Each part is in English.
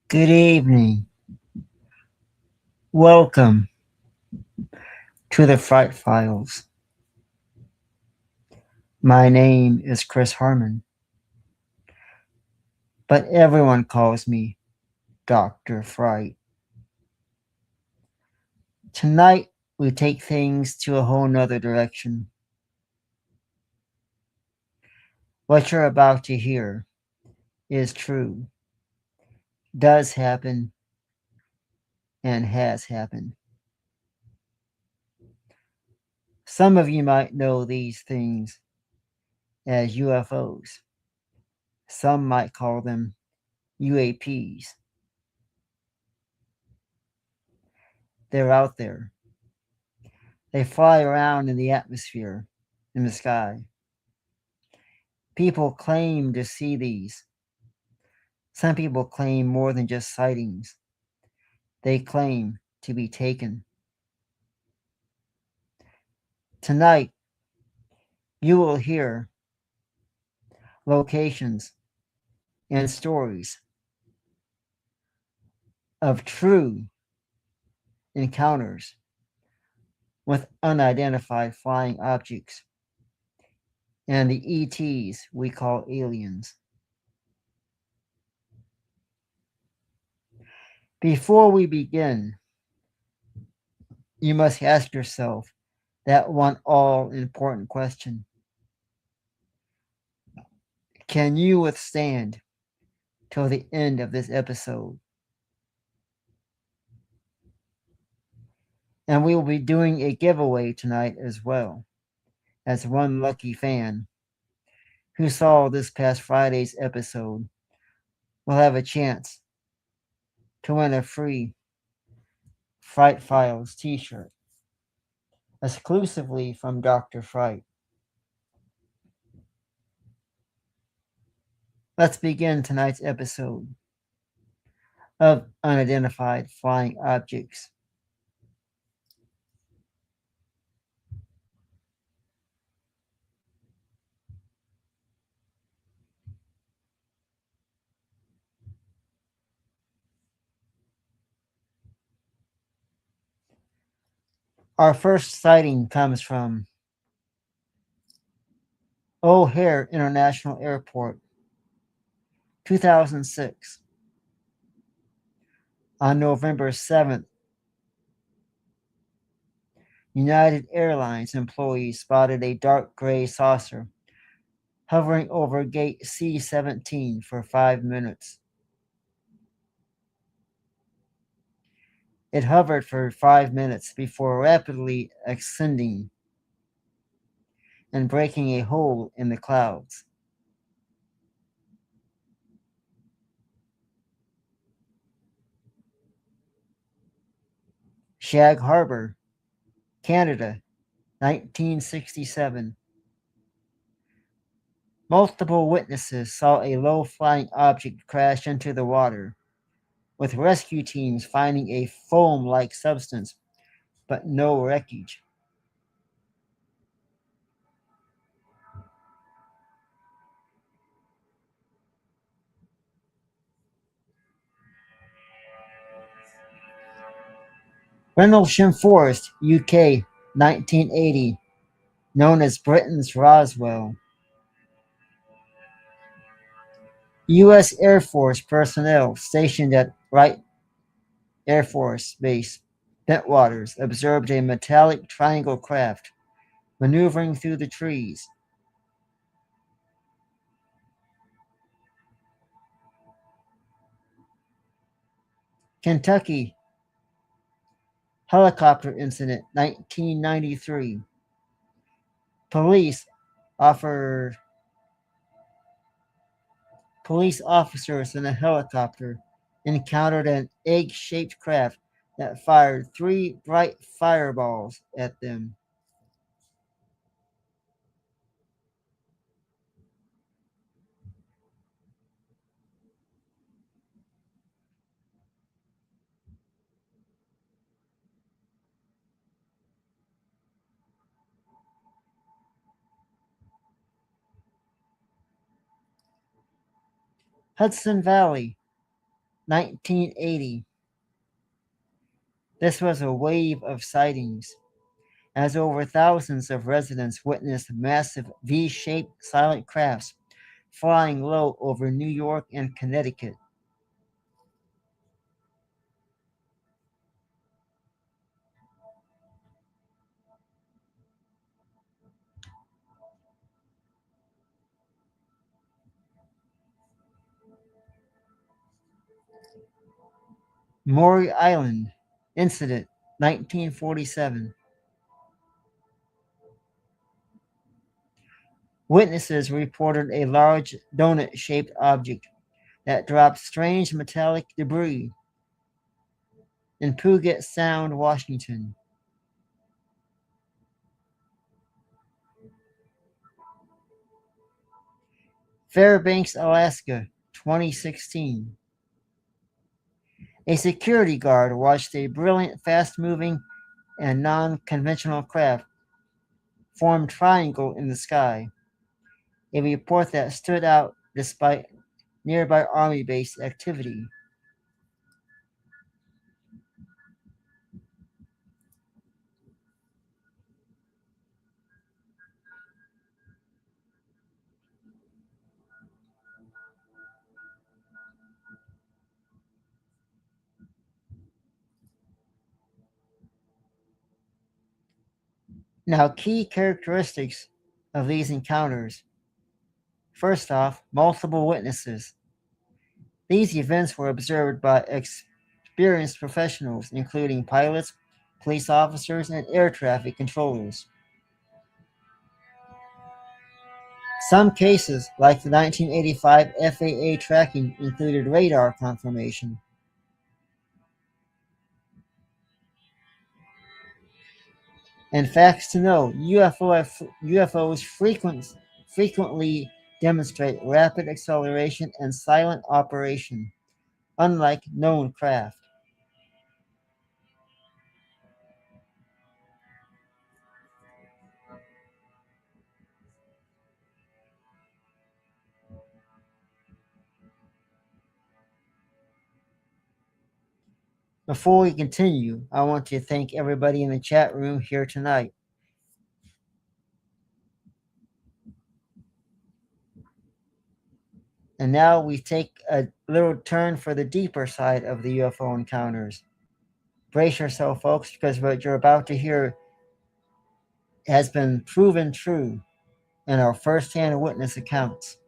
Good evening. Welcome to the Fright Files. My name is Chris Harmon, but everyone calls me Dr. Fright. Tonight, we take things to a whole nother direction. What you're about to hear is true, does happen, and has happened. Some of you might know these things as UFOs. Some might call them UAPs. They're out there. They fly around in the atmosphere, in the sky. People claim to see these. Some people claim more than just sightings. They claim to be taken. Tonight, you will hear locations and stories of true encounters with unidentified flying objects and the ETs we call aliens. Before we begin, you must ask yourself that one all important question. Can you withstand till the end of this episode? And we will be doing a giveaway tonight as well, as one lucky fan who saw this past Friday's episode will have a chance to win a free Fright Files t-shirt exclusively from Dr. Fright. Let's begin tonight's episode of Unidentified Flying Objects. Our first sighting comes from O'Hare International Airport, 2006. On November 7th, United Airlines employees spotted a dark gray saucer hovering over gate C-17 for 5 minutes. It hovered for 5 minutes before rapidly ascending and breaking a hole in the clouds. Shag Harbor, Canada, 1967. Multiple witnesses saw a low-flying object crash into the water, with rescue teams finding a foam-like substance, but no wreckage. Rendlesham Forest, UK, 1980, known as Britain's Roswell. U.S. Air Force personnel stationed at Wright Air Force Base, Bentwaters, observed a metallic triangle craft maneuvering through the trees. Kentucky helicopter incident, 1993. Police offer Police officers in a helicopter encountered an egg-shaped craft that fired 3 bright fireballs at them. Hudson Valley, 1980. This was a wave of sightings, as over thousands of residents witnessed massive V-shaped silent crafts flying low over New York and Connecticut. Maury Island Incident, 1947. Witnesses reported a large donut-shaped object that dropped strange metallic debris in Puget Sound, Washington. Fairbanks, Alaska, 2016. A security guard watched a brilliant, fast-moving, and non-conventional craft form triangle in the sky, a report that stood out despite nearby Army base activity. Now, key characteristics of these encounters. First off, multiple witnesses. These events were observed by experienced professionals, including pilots, police officers, and air traffic controllers. Some cases, like the 1985 FAA tracking, included radar confirmation. And facts to know, UFOs frequently demonstrate rapid acceleration and silent operation, unlike known craft. Before we continue, I want to thank everybody in the chat room here tonight. And now we take a little turn for the deeper side of the UFO encounters. Brace yourself, folks, because what you're about to hear has been proven true in our first-hand witness accounts.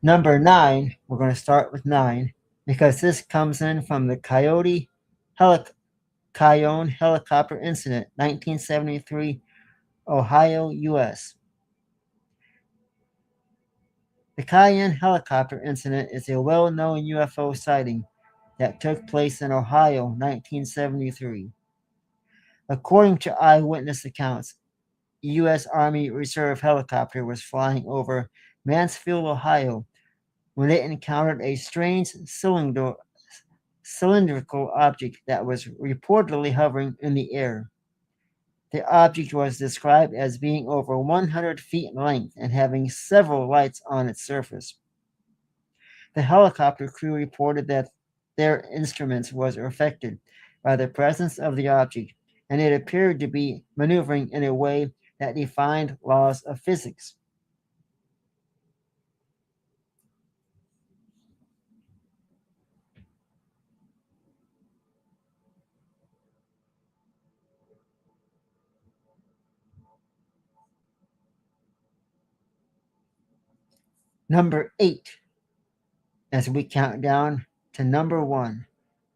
Number 9, we're going to start with 9, because this comes in from the Cayenne helicopter incident, 1973, Ohio, U.S. The Cayenne helicopter incident is a well-known UFO sighting that took place in Ohio, 1973. According to eyewitness accounts, a U.S. Army Reserve helicopter was flying over Mansfield, Ohio, when it encountered a strange cylindrical object that was reportedly hovering in the air. The object was described as being over 100 feet in length and having several lights on its surface. The helicopter crew reported that their instruments was affected by the presence of the object, and it appeared to be maneuvering in a way that defied laws of physics. Number 8, as we count down to number 1.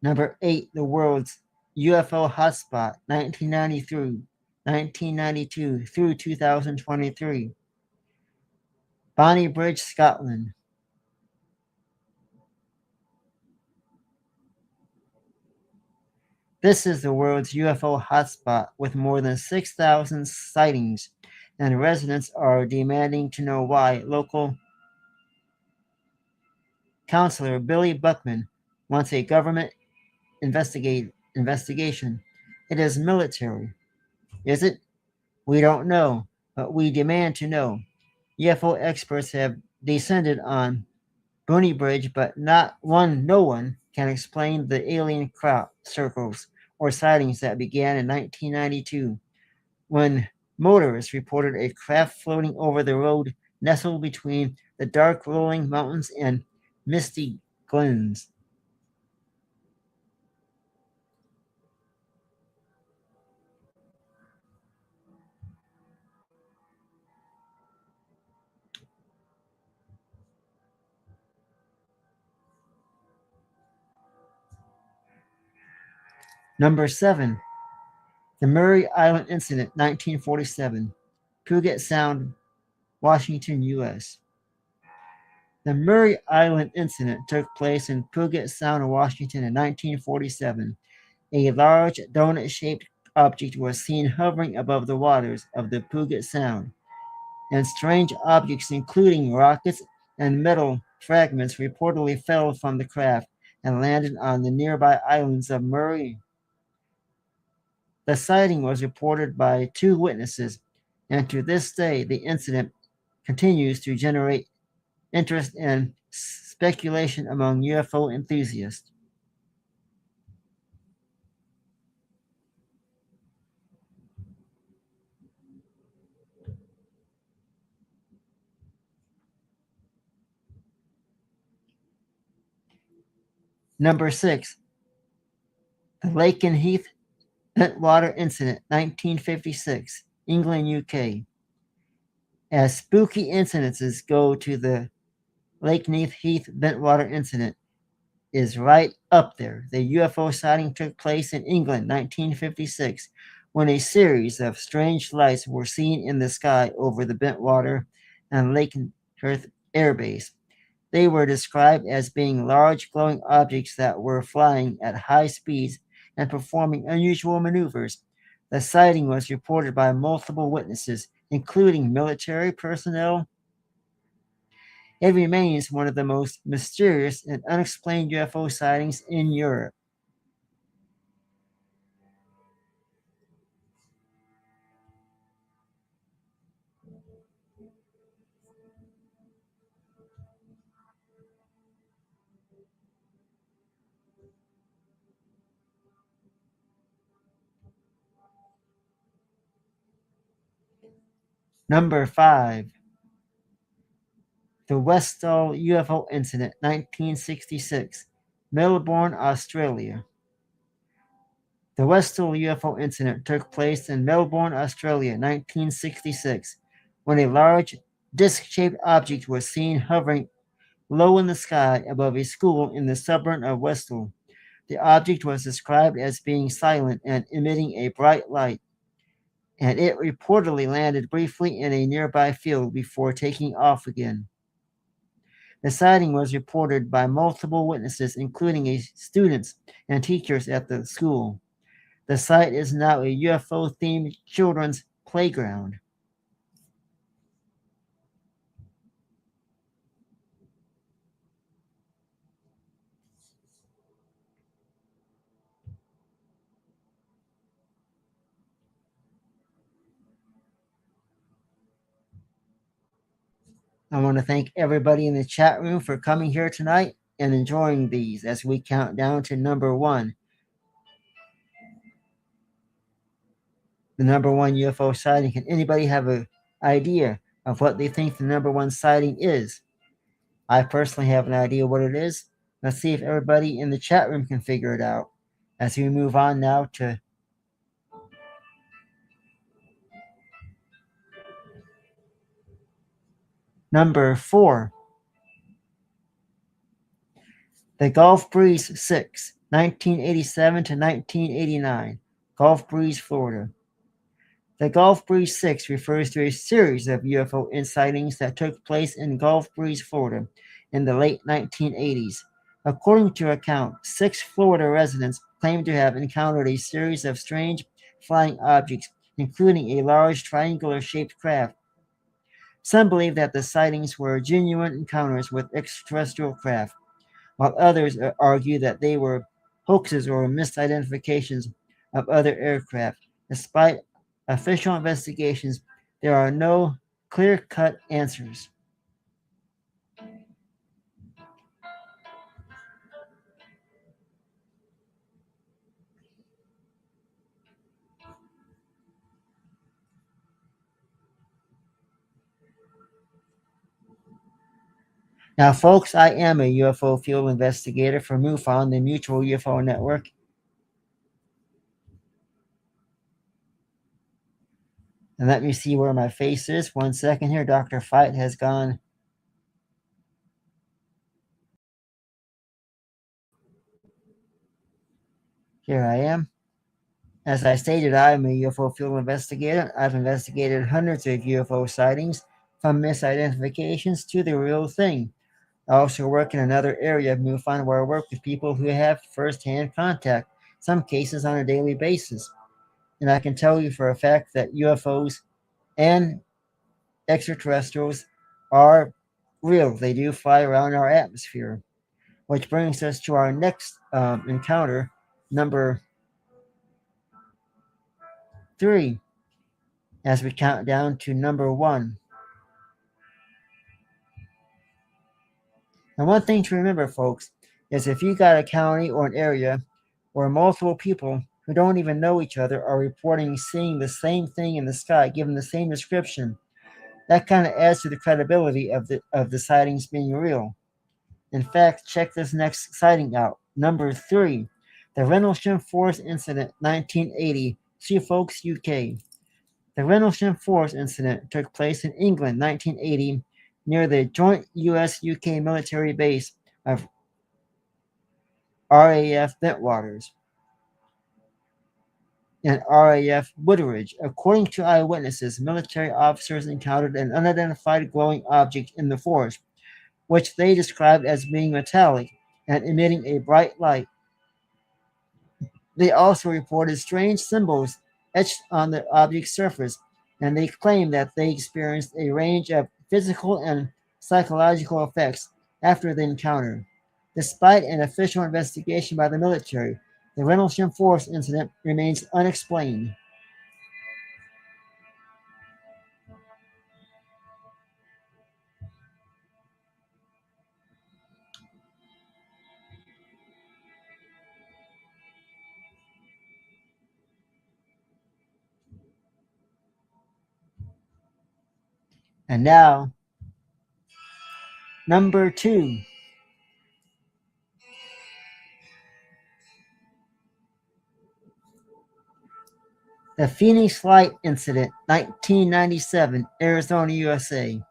Number 8, the world's UFO hotspot, 1992 through 2023. Bonnybridge, Scotland. This is the world's UFO hotspot with more than 6,000 sightings, and residents are demanding to know why local counselor Billy Buckman wants a government investigation. It is military. Is it? We don't know, but we demand to know. UFO experts have descended on Boney Bridge, but no one can explain the alien crop circles or sightings that began in 1992 when motorists reported a craft floating over the road nestled between the dark rolling mountains and misty glens. Number 7, the Murray Island Incident, 1947, Puget Sound, Washington, U.S. The Murray Island Incident took place in Puget Sound, Washington in 1947. A large donut-shaped object was seen hovering above the waters of the Puget Sound, and strange objects including rockets and metal fragments reportedly fell from the craft and landed on the nearby islands of Murray. The sighting was reported by 2 witnesses, and to this day the incident continues to generate interest and speculation among UFO enthusiasts. Number 6, the Lake and Heath Bentwater Incident, 1956, England, UK. As spooky incidences go to the Lakeneath Heath Bentwater incident is right up there. The UFO sighting took place in England, 1956, when a series of strange lights were seen in the sky over the Bentwater and Lakenheath Air Base. They were described as being large glowing objects that were flying at high speeds and performing unusual maneuvers. The sighting was reported by multiple witnesses, including military personnel. It remains one of the most mysterious and unexplained UFO sightings in Europe. Number 5, the Westall UFO Incident, 1966, Melbourne, Australia. The Westall UFO incident took place in Melbourne, Australia, 1966, when a large disc-shaped object was seen hovering low in the sky above a school in the suburb of Westall. The object was described as being silent and emitting a bright light, and it reportedly landed briefly in a nearby field before taking off again. The sighting was reported by multiple witnesses, including students and teachers at the school. The site is now a UFO-themed children's playground. I want to thank everybody in the chat room for coming here tonight and enjoying these as we count down to number 1. The number 1 UFO sighting. Can anybody have an idea of what they think the number 1 sighting is? I personally have an idea what it is. Let's see if everybody in the chat room can figure it out as we move on now to number 4. The Gulf Breeze 6, 1987 to 1989, Gulf Breeze, Florida. The Gulf Breeze 6 refers to a series of UFO sightings that took place in Gulf Breeze, Florida in the late 1980s. According to account, 6 Florida residents claim to have encountered a series of strange flying objects, including a large triangular-shaped craft. Some believe that the sightings were genuine encounters with extraterrestrial craft. while others argue that they were hoaxes or misidentifications of other aircraft. Despite official investigations, there are no clear-cut answers. Now, folks, I am a UFO field investigator for MUFON, the Mutual UFO Network. And let me see where my face is. 1 second here. Dr. Fight has gone. Here I am. As I stated, I am a UFO field investigator. I've investigated hundreds of UFO sightings, from misidentifications to the real thing. I also work in another area of MUFON where I work with people who have first-hand contact, some cases on a daily basis. And I can tell you for a fact that UFOs and extraterrestrials are real. They do fly around our atmosphere. Which brings us to our next encounter, number 3, as we count down to number 1. And one thing to remember, folks, is if you got a county or an area where multiple people who don't even know each other are reporting seeing the same thing in the sky, given the same description, that kind of adds to the credibility of the sightings being real. In fact, check this next sighting out. Number 3, the Rendlesham Forest Incident, 1980, Suffolk, UK. The Rendlesham Forest Incident took place in England, 1980, near the joint US-UK military base of RAF Bentwaters and RAF Woodridge. According to eyewitnesses, military officers encountered an unidentified glowing object in the forest, which they described as being metallic and emitting a bright light. They also reported strange symbols etched on the object's surface, and they claimed that they experienced a range of physical and psychological effects after the encounter. Despite an official investigation by the military, the Rendlesham Forest incident remains unexplained. And now, number 2. The Phoenix Light Incident, 1997, Arizona, USA.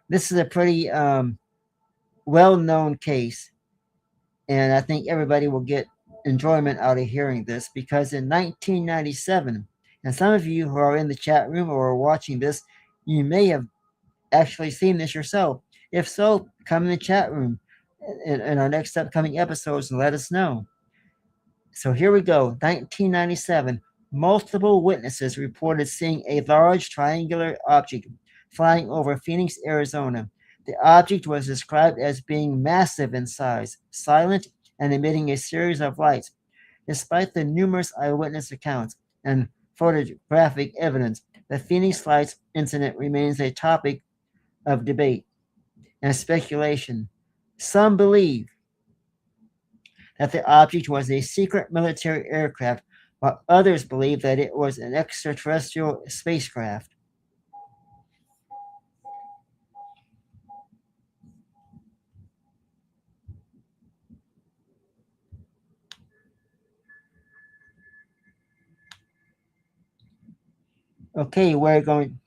This is a pretty well-known case, and I think everybody will get enjoyment out of hearing this, because in 1997, and some of you who are in the chat room or are watching this, you may have actually seen this yourself. If so, come in the chat room in our next upcoming episodes and let us know. So here we go. 1997, multiple witnesses reported seeing a large triangular object flying over Phoenix, Arizona. The object was described as being massive in size, silent, and emitting a series of lights. Despite the numerous eyewitness accounts and photographic evidence, the Phoenix Lights incident remains a topic of debate and speculation. Some believe that the object was a secret military aircraft, while others believe that it was an extraterrestrial spacecraft. Okay, we're going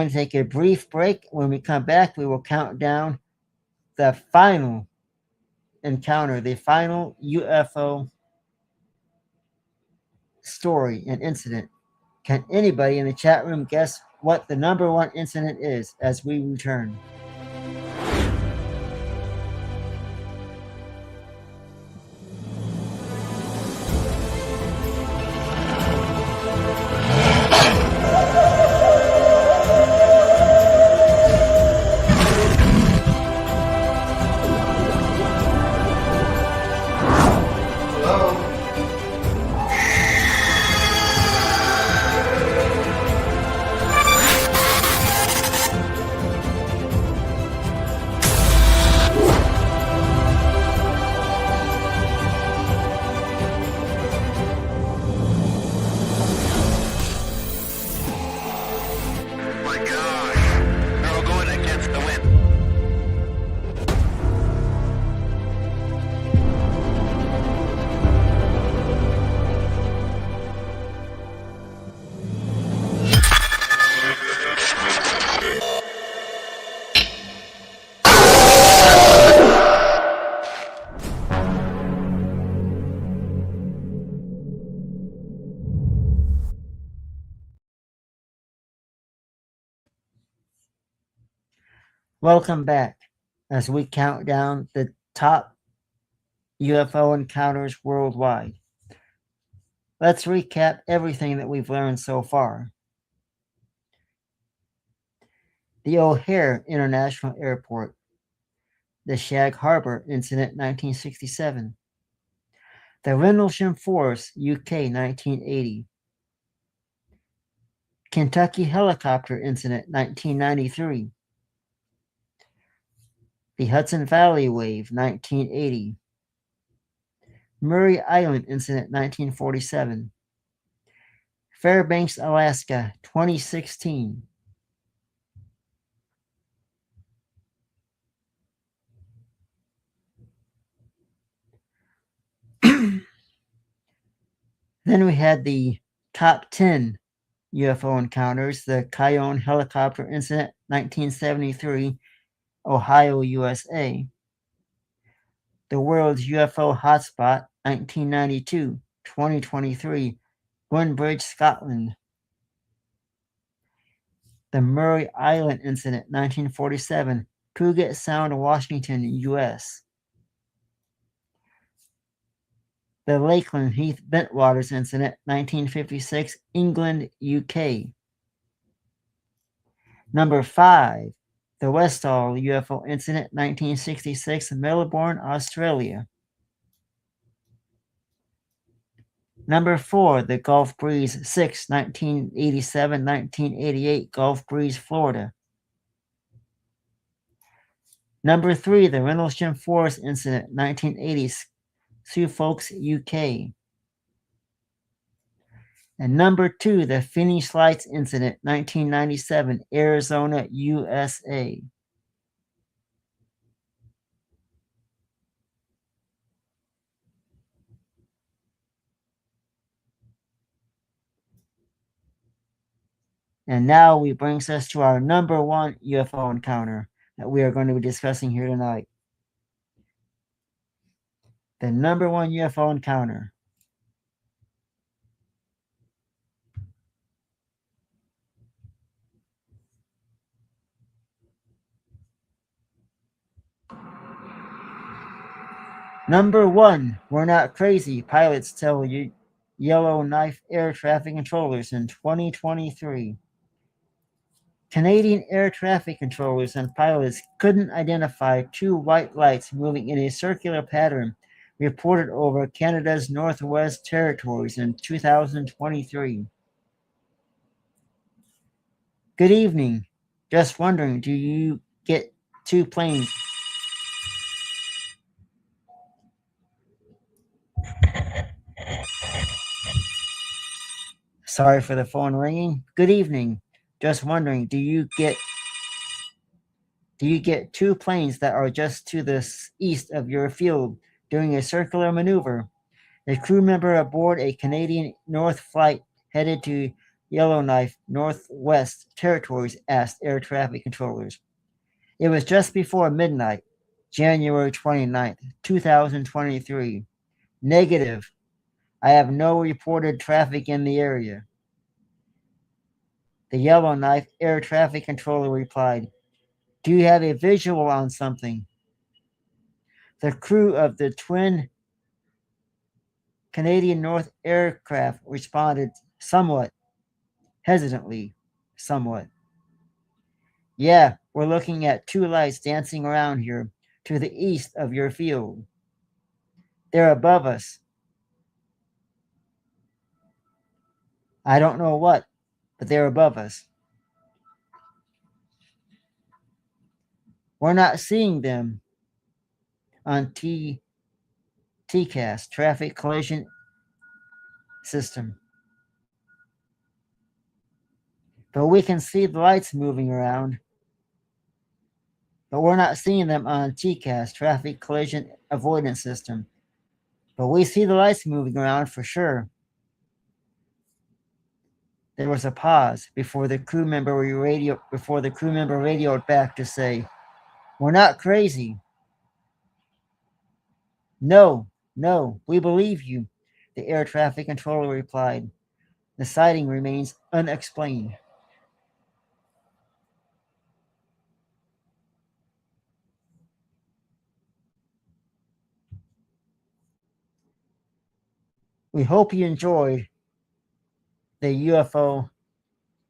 to take a brief break. When we come back, we will count down the final encounter, the final UFO story and incident. Can anybody in the chat room guess what the number 1 incident is as we return? Welcome back as we count down the top UFO encounters worldwide. Let's recap everything that we've learned so far. The O'Hare International Airport, the Shag Harbor Incident 1967, the Rendlesham Forest, UK 1980, Kentucky Helicopter Incident 1993, the Hudson Valley Wave 1980, Murray Island Incident 1947, Fairbanks, Alaska 2016, then we had the top 10 UFO encounters, the Cayenne Helicopter Incident 1973, Ohio, USA, the world's UFO hotspot 1992, 2023, Greenbridge, Scotland, the Murray Island Incident 1947, Puget Sound, Washington, US, the Lakeland Heath Bentwaters Incident 1956, England, UK. Number 5, the Westall UFO Incident 1966, Melbourne, Australia. Number 4, the Gulf Breeze 6, 1987-1988, Gulf Breeze, Florida. Number 3, the Rendlesham Forest Incident 1980, Suffolk, UK. And number 2, the Phoenix Lights Incident 1997, Arizona, USA. And now we brings us to our number 1 UFO encounter that we are going to be discussing here tonight. The number 1 UFO encounter. Number 1, we're not crazy, pilots tell you Yellowknife air traffic controllers in 2023. Canadian air traffic controllers and pilots couldn't identify 2 white lights moving in a circular pattern reported over Canada's Northwest Territories in 2023. Good evening. Just wondering, do you get 2 planes? Sorry for the phone ringing. Good evening. Just wondering, do you get 2 planes that are just to the east of your field during a circular maneuver? A crew member aboard a Canadian North flight headed to Yellowknife, Northwest Territories asked air traffic controllers. It was just before midnight, January 29th, 2023. Negative. I have no reported traffic in the area. The Yellowknife air traffic controller replied, do you have a visual on something? The crew of the twin Canadian North aircraft responded somewhat hesitantly, somewhat. Yeah, we're looking at 2 lights dancing around here to the east of your field. They're above us. I don't know what, but they're above us. We're not seeing them on TCAS, Traffic Collision System. But we can see the lights moving around. But we're not seeing them on TCAS, Traffic Collision Avoidance System. But we see the lights moving around for sure. There was a pause before the crew member radioed back to say, we're not crazy. No, we believe you, the air traffic controller replied. The sighting remains unexplained. We hope you enjoyed the UFO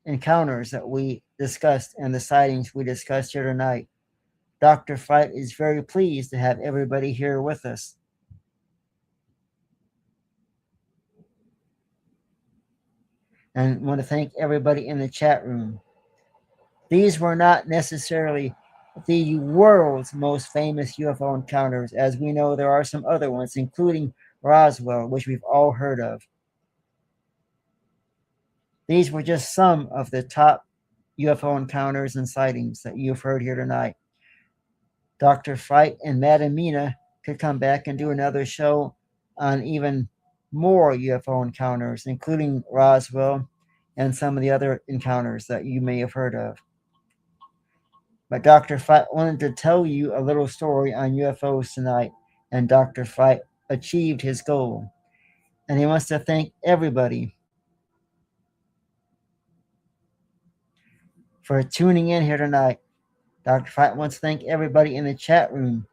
encounters that we discussed and the sightings we discussed here tonight. Dr. Fright is very pleased to have everybody here with us. And want to thank everybody in the chat room. These were not necessarily the world's most famous UFO encounters. As we know, there are some other ones, including Roswell, which we've all heard of. These were just some of the top UFO encounters and sightings that you've heard here tonight. Dr. Fright and Madam Mina could come back and do another show on even more UFO encounters, including Roswell and some of the other encounters that you may have heard of. But Dr. Fright wanted to tell you a little story on UFOs tonight, and Dr. Fright achieved his goal. And he wants to thank everybody for tuning in here tonight. Dr. Fright wants to thank everybody in the chat room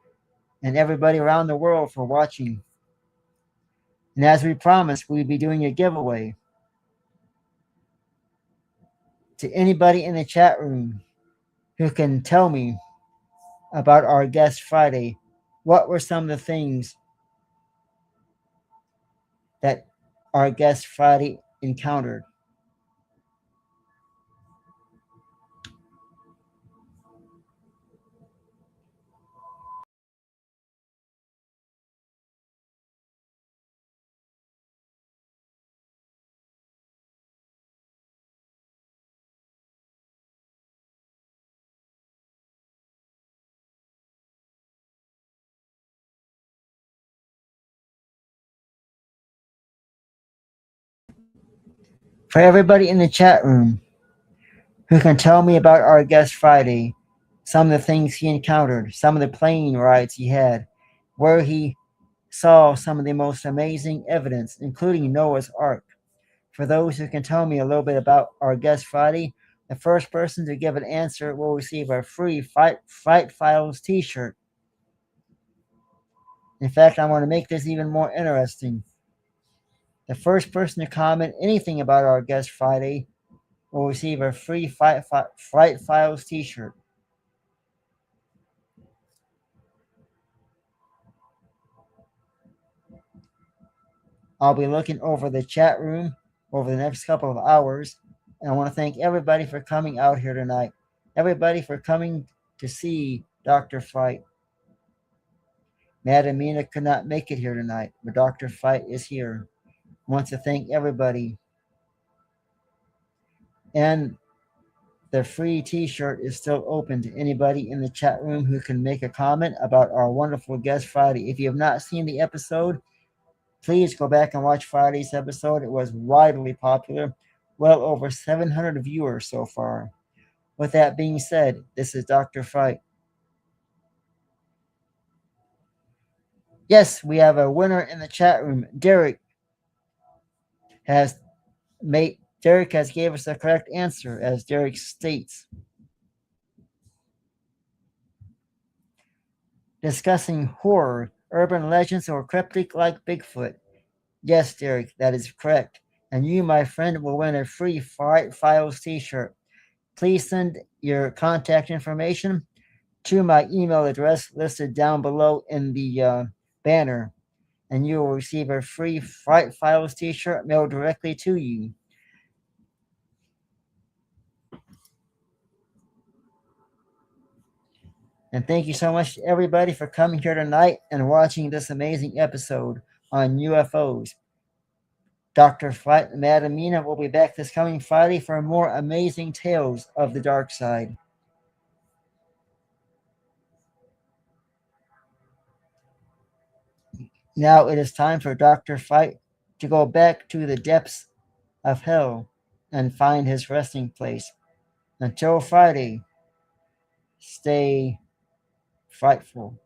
and everybody around the world for watching. And as we promised, we'd be doing a giveaway to anybody in the chat room who can tell me about our guest Friday. What were some of the things that our guest Friday encountered? For everybody in the chat room who can tell me about our guest Friday, some of the things he encountered, some of the plane rides he had, where he saw some of the most amazing evidence, including Noah's Ark. For those who can tell me a little bit about our guest Friday, the first person to give an answer will receive a free Fright Files t-shirt. In fact, I want to make this even more interesting. The first person to comment anything about our guest Friday will receive a free Fright Files t-shirt. I'll be looking over the chat room over the next couple of hours, and I want to thank everybody for coming out here tonight. Everybody for coming to see Dr. Fright. Madam Mina could not make it here tonight, but Dr. Fright is here. I want to thank everybody. And the free t-shirt is still open to anybody in the chat room who can make a comment about our wonderful guest Friday. If you have not seen the episode, please go back and watch Friday's episode. It was widely popular, well over 700 viewers so far. With that being said, this is Dr. Fright. Yes, we have a winner in the chat room. Derek has gave us the correct answer, as Derek states. Discussing horror, urban legends, or cryptic like Bigfoot. Yes, Derek, that is correct. And you, my friend, will win a free Fright Files t-shirt. Please send your contact information to my email address listed down below in the banner, and you will receive a free Fright Files t-shirt mailed directly to you. And thank you so much to everybody for coming here tonight and watching this amazing episode on UFOs. Dr. Fright and Madam Mina will be back this coming Friday for more amazing tales of the dark side. Now it is time for Dr. Fright to go back to the depths of hell and find his resting place. Until Friday, stay frightful.